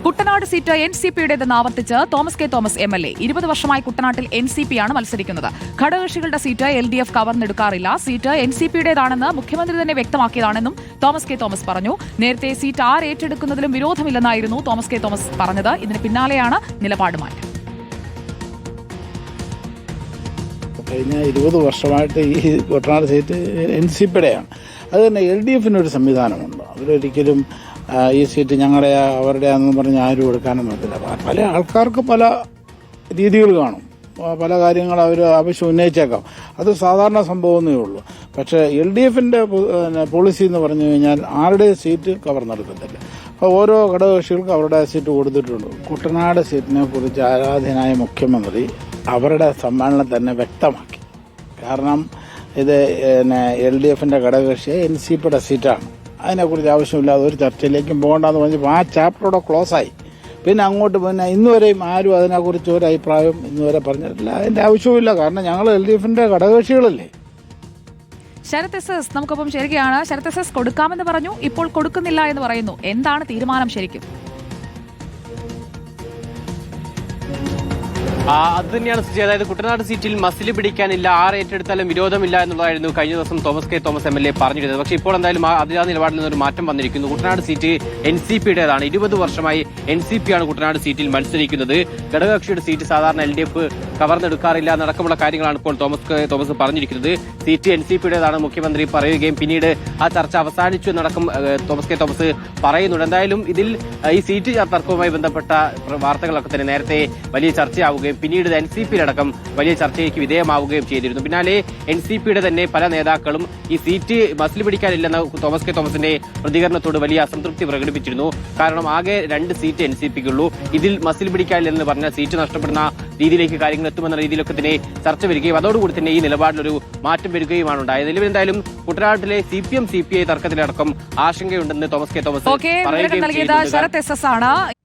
Kuttanad seat NCP-യുടേതെന്ന് ആവർത്തിച്ച് Thomas K Thomas MLA. 20 വർഷമായി കുട്ടനാട്ടിൽ NCP-യാണ് മത്സരിക്കുന്നത്. ഘടകകക്ഷികളുടെ സീറ്റ് LDF കവർന്നെടുക്കാറില്ല. സീറ്റ് NCP-യുടേതാണെന്ന് മുഖ്യമന്ത്രി തന്നെ വ്യക്തമാക്കിയതാണെന്നും തോമസ് കെ തോമസ് പറഞ്ഞു. നേരത്തെ സീറ്റ് ഏറ്റെടുക്കുന്നതിലും വിരോധമില്ലെന്നായിരുന്നു തോമസ് കെ തോമസ് പറഞ്ഞത്. ഇതിന് പിന്നാലെയാണ് നിലപാട് മാറ്റം. കഴിഞ്ഞ 20 വർഷമായിട്ട് ഈ കുട്ടനാട് സീറ്റ് NCP-യുടെയാണ്. അത് തന്നെ LDF-ന് ഒരു സംവിധാനമുണ്ട്. അവരൊരിക്കലും ഈ സീറ്റ് അവരുടെയാണെന്ന് പറഞ്ഞ് ആരും എടുക്കാനും പറ്റില്ല. പല ആൾക്കാർക്ക് പല രീതികൾ കാണും, പല കാര്യങ്ങൾ അവർ ആവശ്യം ഉന്നയിച്ചേക്കാം. അത് സാധാരണ സംഭവമേ ഉള്ളൂ. പക്ഷേ LDF-ന്റെ പോളിസി എന്ന് പറഞ്ഞു കഴിഞ്ഞാൽ ആരുടെ സീറ്റ് കവർന്നെടുക്കത്തില്ല. അപ്പോൾ ഓരോ ഘടകകക്ഷികൾക്കും അവരുടെ സീറ്റ് കൊടുത്തിട്ടുണ്ട്. കുട്ടനാട് സീറ്റിനെ കുറിച്ച് ആരാധ്യനായ മുഖ്യമന്ത്രി അവരുടെ സമ്മേളനം തന്നെ വ്യക്തമാക്കി. കാരണം ഇത് LDF-ന്റെ ഘടകകക്ഷിയെ NCP-യുടെ സീറ്റാണ്. അതിനെക്കുറിച്ച് ആവശ്യമില്ലാതെ ഒരു ചർച്ചയിലേക്കും പോകണ്ടെന്ന് പറഞ്ഞപ്പോൾ ആ ചാപ്റ്ററോടെ ക്ലോസായി. പിന്നെ അങ്ങോട്ട് ഇന്നുവരെയും ആരും അതിനെക്കുറിച്ച് ഒരു അഭിപ്രായം ഇന്നുവരെ പറഞ്ഞിട്ടില്ല. അതിന്റെ ആവശ്യവുമില്ല. കാരണം ഞങ്ങൾ LDF-ന്റെ ഘടകകക്ഷികളല്ലേ. ശരത് SS നമുക്കൊപ്പം ചേരുകയാണ്. ശരത് SS കൊടുക്കാമെന്ന് പറഞ്ഞു, ഇപ്പോൾ കൊടുക്കുന്നില്ല എന്ന് പറയുന്നു. എന്താണ് തീരുമാനം ശരിക്കും? അത് തന്നെയാണ് സ്ഥിതി. അതായത് കുട്ടനാട് സീറ്റിൽ മസിൽ പിടിക്കാനില്ല, ഏറ്റെടുത്താലും വിരോധമില്ല എന്നുള്ളതായിരുന്നു കഴിഞ്ഞ ദിവസം തോമസ് കെ തോമസ് MLA പറഞ്ഞിരുന്നത്. പക്ഷേ ഇപ്പോൾ എന്തായാലും ആ നിലപാടിൽ നിന്നൊരു മാറ്റം വന്നിരിക്കുന്നു. കുട്ടനാട് സീറ്റ് NCP-യുടേതാണ്. 20 വർഷമായി NCP-യാണ് കുട്ടനാട് സീറ്റിൽ മത്സരിക്കുന്നത്. ഘടകകക്ഷിയുടെ സീറ്റ് സാധാരണ LDF കവർന്നെടുക്കാറില്ല എന്നടക്കമുള്ള കാര്യങ്ങളാണ് ഇപ്പോൾ തോമസ് പറഞ്ഞിരിക്കുന്നത്. സീറ്റ് NCP-യുടേതാണ് മുഖ്യമന്ത്രി പറയുകയും പിന്നീട് ആ ചർച്ച അവസാനിച്ചു എന്നടക്കം തോമസ് കെ തോമസ് പറയുന്നുണ്ട്. എന്തായാലും ഇതിൽ ഈ സീറ്റ് തർക്കവുമായി ബന്ധപ്പെട്ട വാർത്തകളൊക്കെ തന്നെ നേരത്തെ വലിയ ചർച്ചയാവുകയും പിന്നീട് NCP-യിലടക്കം വലിയ ചർച്ചയ്ക്ക് വിധേയമാവുകയും ചെയ്തിരുന്നു. പിന്നാലെ NCP-യുടെ തന്നെ പല നേതാക്കളും ഈ സീറ്റ് മസിൽ പിടിക്കാനില്ലെന്ന തോമസ് കെ തോമസിന്റെ പ്രതികരണത്തോട് വലിയ അസംതൃപ്തി പ്രകടിപ്പിച്ചിരുന്നു. കാരണം ആകെ 2 സീറ്റ് NCP-ക്കുള്ളൂ. ഇതിൽ മസിൽ പിടിക്കാനില്ലെന്ന് പറഞ്ഞാൽ സീറ്റ് നഷ്ടപ്പെടുന്ന രീതിയിലേക്ക് കാര്യങ്ങൾ എത്തുമെന്ന രീതിയിലൊക്കെ തന്നെ ചർച്ച വരികയും അതോടുകൂടി തന്നെ ഈ നിലപാടിലൊരു മാറ്റം വരികയുമാണ് ഉണ്ടായത്. നിലവിൽ എന്തായാലും കുട്ടനാട്ടിലെ CPM CPI തർക്കത്തിലടക്കം ആശങ്കയുണ്ടെന്ന് തോമസ് കെ തോമസ് പറയുകയും ചെയ്തു.